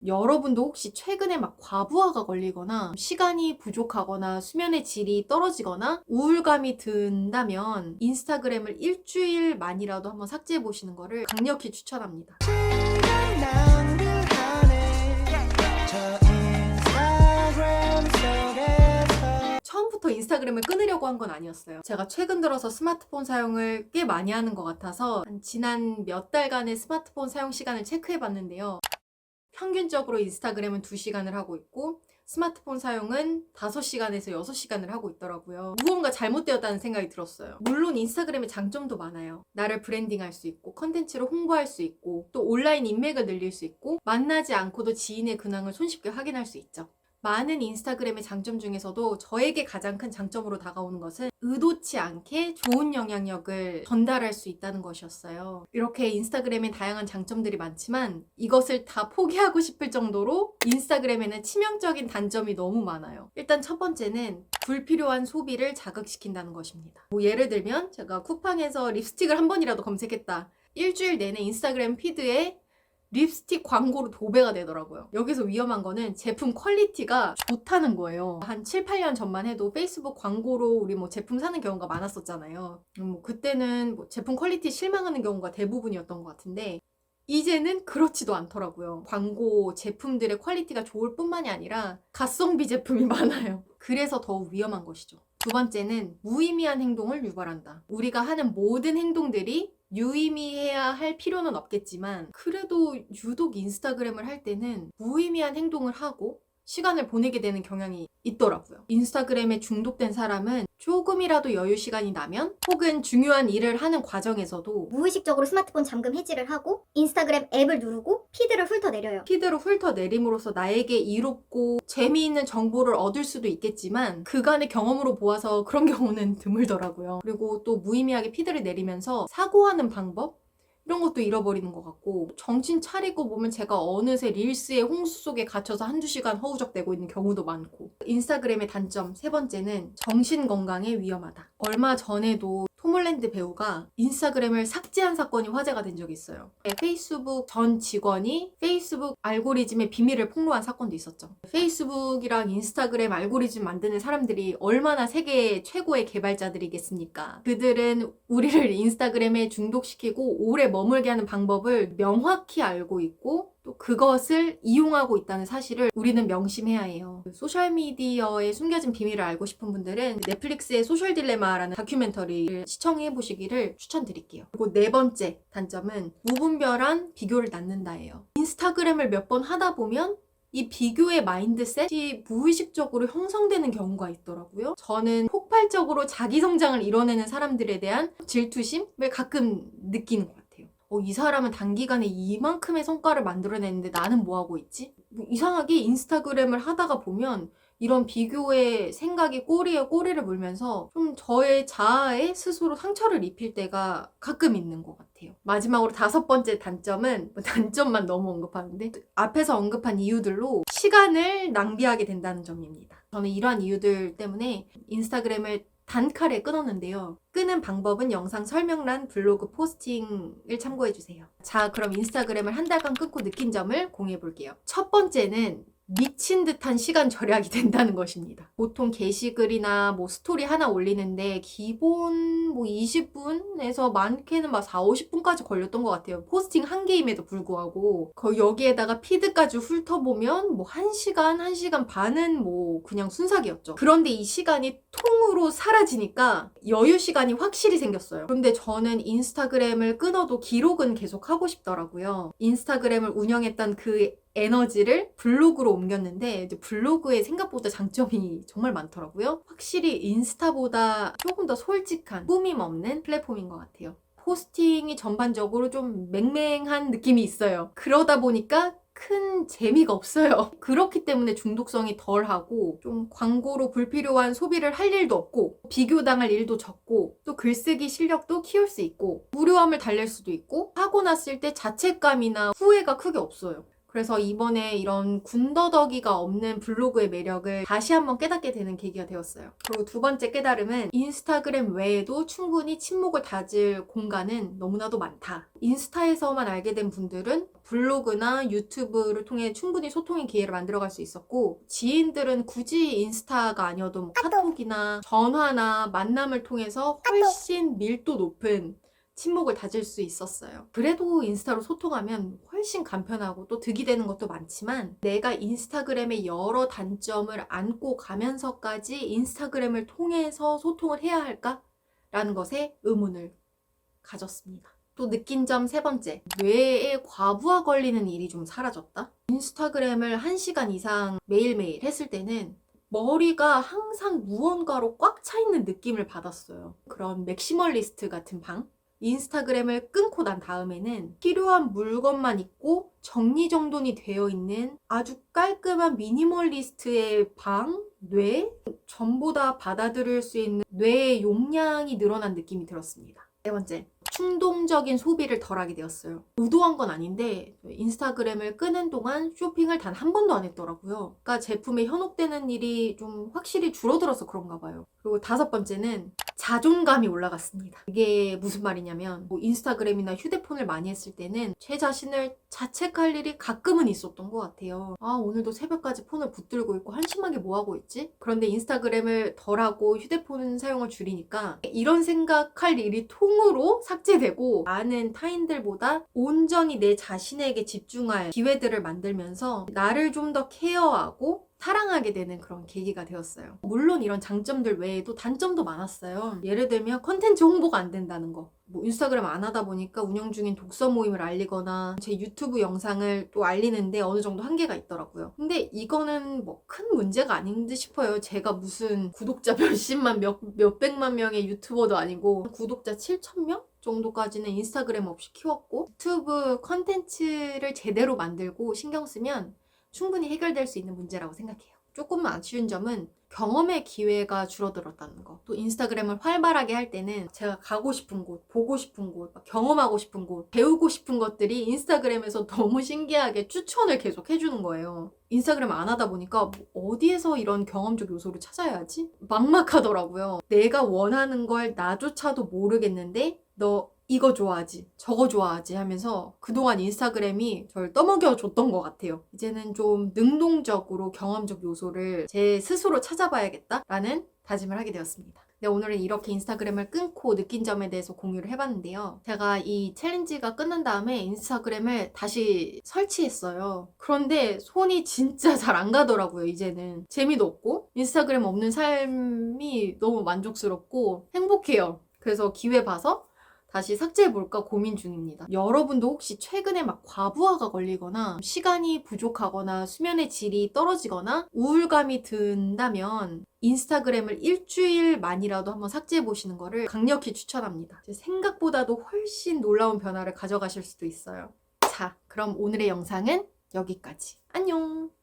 여러분도 혹시 최근에 막 과부하가 걸리거나 시간이 부족하거나 수면의 질이 떨어지거나 우울감이 든다면 인스타그램을 일주일만이라도 한번 삭제해 보시는 거를 강력히 추천합니다. 처음부터 인스타그램을 끊으려고 한 건 아니었어요. 제가 최근 들어서 스마트폰 사용을 꽤 많이 하는 것 같아서 지난 몇 달간의 스마트폰 사용 시간을 체크해 봤는데요. 평균적으로 인스타그램은 2시간을 하고 있고 스마트폰 사용은 5시간에서 6시간을 하고 있더라고요. 무언가 잘못되었다는 생각이 들었어요. 물론 인스타그램의 장점도 많아요. 나를 브랜딩할 수 있고 컨텐츠로 홍보할 수 있고 또 온라인 인맥을 늘릴 수 있고 만나지 않고도 지인의 근황을 손쉽게 확인할 수 있죠. 많은 인스타그램의 장점 중에서도 저에게 가장 큰 장점으로 다가오는 것은 의도치 않게 좋은 영향력을 전달할 수 있다는 것이었어요. 이렇게 인스타그램엔 다양한 장점들이 많지만 이것을 다 포기하고 싶을 정도로 인스타그램에는 치명적인 단점이 너무 많아요. 일단 첫 번째는 불필요한 소비를 자극시킨다는 것입니다. 예를 들면 제가 쿠팡에서 립스틱을 한 번이라도 검색했다. 일주일 내내 인스타그램 피드에 립스틱 광고로 도배가 되더라고요. 여기서 위험한 거는 제품 퀄리티가 좋다는 거예요. 한 7, 8년 전만 해도 페이스북 광고로 우리 제품 사는 경우가 많았었잖아요. 그때는 제품 퀄리티 실망하는 경우가 대부분이었던 것 같은데 이제는 그렇지도 않더라고요. 광고 제품들의 퀄리티가 좋을 뿐만이 아니라 가성비 제품이 많아요. 그래서 더욱 위험한 것이죠. 두 번째는 무의미한 행동을 유발한다. 우리가 하는 모든 행동들이 유의미해야 할 필요는 없겠지만 그래도 유독 인스타그램을 할 때는 무의미한 행동을 하고 시간을 보내게 되는 경향이 있더라고요. 인스타그램에 중독된 사람은 조금이라도 여유 시간이 나면 혹은 중요한 일을 하는 과정에서도 무의식적으로 스마트폰 잠금 해지를 하고 인스타그램 앱을 누르고 피드를 훑어내려요. 피드로 훑어내림으로써 나에게 이롭고 재미있는 정보를 얻을 수도 있겠지만 그간의 경험으로 보아서 그런 경우는 드물더라고요. 그리고 또 무의미하게 피드를 내리면서 사고하는 방법? 이런 것도 잃어버리는 것 같고 정신 차리고 보면 제가 어느새 릴스의 홍수 속에 갇혀서 한두 시간 허우적대고 있는 경우도 많고. 인스타그램의 단점 세 번째는 정신건강에 위험하다. 얼마 전에도 톰 홀랜드 배우가 인스타그램을 삭제한 사건이 화제가 된 적이 있어요. 페이스북 전 직원이 페이스북 알고리즘의 비밀을 폭로한 사건도 있었죠. 페이스북이랑 인스타그램 알고리즘 만드는 사람들이 얼마나 세계 최고의 개발자들이겠습니까? 그들은 우리를 인스타그램에 중독시키고 오래 머물게 하는 방법을 명확히 알고 있고 또 그것을 이용하고 있다는 사실을 우리는 명심해야 해요. 소셜미디어의 숨겨진 비밀을 알고 싶은 분들은 넷플릭스의 소셜 딜레마라는 다큐멘터리를 시청해 보시기를 추천드릴게요. 그리고 네 번째 단점은 무분별한 비교를 낳는다예요. 인스타그램을 몇 번 하다 보면 이 비교의 마인드셋이 무의식적으로 형성되는 경우가 있더라고요. 저는 폭발적으로 자기 성장을 이뤄내는 사람들에 대한 질투심을 가끔 느끼는 것 같아요. 이 사람은 단기간에 이만큼의 성과를 만들어냈는데 나는 뭐하고 있지? 이상하게 인스타그램을 하다가 보면 이런 비교의 생각이 꼬리에 꼬리를 물면서 좀 저의 자아에 스스로 상처를 입힐 때가 가끔 있는 것 같아요. 마지막으로 다섯 번째 단점은 단점만 너무 언급하는데 앞에서 언급한 이유들로 시간을 낭비하게 된다는 점입니다. 저는 이러한 이유들 때문에 인스타그램을 단칼에 끊었는데요. 끄는 방법은 영상 설명란 블로그 포스팅을 참고해주세요. 자, 그럼 인스타그램을 한 달간 끊고 느낀 점을 공유해볼게요. 첫 번째는 미친 듯한 시간 절약이 된다는 것입니다. 보통 게시글이나 스토리 하나 올리는데 기본 20분에서 많게는 4, 50분까지 걸렸던 것 같아요. 포스팅 한 개임에도 불구하고 여기에다가 피드까지 훑어보면 1시간, 1시간 반은 그냥 순삭이었죠. 그런데 이 시간이 통으로 사라지니까 여유 시간이 확실히 생겼어요. 그런데 저는 인스타그램을 끊어도 기록은 계속 하고 싶더라고요. 인스타그램을 운영했던 그 에너지를 블로그로 옮겼는데 이제 블로그에 생각보다 장점이 정말 많더라고요. 확실히 인스타보다 조금 더 솔직한 꾸밈 없는 플랫폼인 것 같아요. 포스팅이 전반적으로 좀 맹맹한 느낌이 있어요. 그러다 보니까 큰 재미가 없어요. 그렇기 때문에 중독성이 덜하고 좀 광고로 불필요한 소비를 할 일도 없고 비교당할 일도 적고 또 글쓰기 실력도 키울 수 있고 무료함을 달랠 수도 있고 하고 났을 때 자책감이나 후회가 크게 없어요. 그래서 이번에 이런 군더더기가 없는 블로그의 매력을 다시 한번 깨닫게 되는 계기가 되었어요. 그리고 두 번째 깨달음은 인스타그램 외에도 충분히 친목을 다질 공간은 너무나도 많다. 인스타에서만 알게 된 분들은 블로그나 유튜브를 통해 충분히 소통의 기회를 만들어갈 수 있었고, 지인들은 굳이 인스타가 아니어도 뭐 카톡이나 전화나 만남을 통해서 훨씬 밀도 높은 친목을 다질 수 있었어요. 그래도 인스타로 소통하면 훨씬 간편하고 또 득이 되는 것도 많지만, 내가 인스타그램의 여러 단점을 안고 가면서까지 인스타그램을 통해서 소통을 해야 할까? 라는 것에 의문을 가졌습니다. 또 느낀 점 세 번째, 뇌에 과부하 걸리는 일이 좀 사라졌다? 인스타그램을 1시간 이상 매일매일 했을 때는 머리가 항상 무언가로 꽉 차 있는 느낌을 받았어요. 그런 맥시멀리스트 같은 방? 인스타그램을 끊고 난 다음에는 필요한 물건만 있고 정리정돈이 되어 있는 아주 깔끔한 미니멀리스트의 방, 뇌, 전부 다 받아들일 수 있는 뇌의 용량이 늘어난 느낌이 들었습니다. 네 번째, 충동적인 소비를 덜하게 되었어요. 의도한 건 아닌데 인스타그램을 끄는 동안 쇼핑을 단 한 번도 안 했더라고요. 그러니까 제품에 현혹되는 일이 좀 확실히 줄어들어서 그런가 봐요. 그리고 다섯 번째는 자존감이 올라갔습니다. 이게 무슨 말이냐면, 뭐 인스타그램이나 휴대폰을 많이 했을 때는 제 자신을 자책할 일이 가끔은 있었던 것 같아요. 아, 오늘도 새벽까지 폰을 붙들고 있고 한심하게 뭐하고 있지? 그런데 인스타그램을 덜하고 휴대폰 사용을 줄이니까 이런 생각할 일이 통으로 삭제되고, 많은 타인들보다 온전히 내 자신에게 집중할 기회들을 만들면서 나를 좀 더 케어하고 사랑하게 되는 그런 계기가 되었어요. 물론 이런 장점들 외에도 단점도 많았어요. 예를 들면 컨텐츠 홍보가 안 된다는 거. 뭐 인스타그램 안 하다 보니까 운영 중인 독서 모임을 알리거나 제 유튜브 영상을 또 알리는데 어느 정도 한계가 있더라고요. 근데 이거는 뭐 큰 문제가 아닌 듯 싶어요. 제가 무슨 구독자 몇십만, 몇백만 명의 유튜버도 아니고 구독자 7,000명? 정도까지는 인스타그램 없이 키웠고, 유튜브 컨텐츠를 제대로 만들고 신경 쓰면 충분히 해결될 수 있는 문제라고 생각해요. 조금 아쉬운 점은 경험의 기회가 줄어들었다는 거. 또 인스타그램을 활발하게 할 때는 제가 가고 싶은 곳, 보고 싶은 곳, 경험하고 싶은 곳, 배우고 싶은 것들이 인스타그램에서 너무 신기하게 추천을 계속 해주는 거예요. 인스타그램 안 하다 보니까 어디에서 이런 경험적 요소를 찾아야 하지? 막막하더라고요. 내가 원하는 걸 나조차도 모르겠는데 너 이거 좋아하지, 저거 좋아하지 하면서 그동안 인스타그램이 저를 떠먹여줬던 것 같아요. 이제는 좀 능동적으로 경험적 요소를 제 스스로 찾아봐야겠다라는 다짐을 하게 되었습니다. 네, 오늘은 이렇게 인스타그램을 끊고 느낀 점에 대해서 공유를 해봤는데요. 제가 이 챌린지가 끝난 다음에 인스타그램을 다시 설치했어요. 그런데 손이 진짜 잘 안 가더라고요, 이제는. 재미도 없고 인스타그램 없는 삶이 너무 만족스럽고 행복해요. 그래서 기회 봐서 다시 삭제해볼까 고민 중입니다. 여러분도 혹시 최근에 막 과부하가 걸리거나 시간이 부족하거나 수면의 질이 떨어지거나 우울감이 든다면 인스타그램을 일주일만이라도 한번 삭제해보시는 거를 강력히 추천합니다. 생각보다도 훨씬 놀라운 변화를 가져가실 수도 있어요. 자, 그럼 오늘의 영상은 여기까지. 안녕!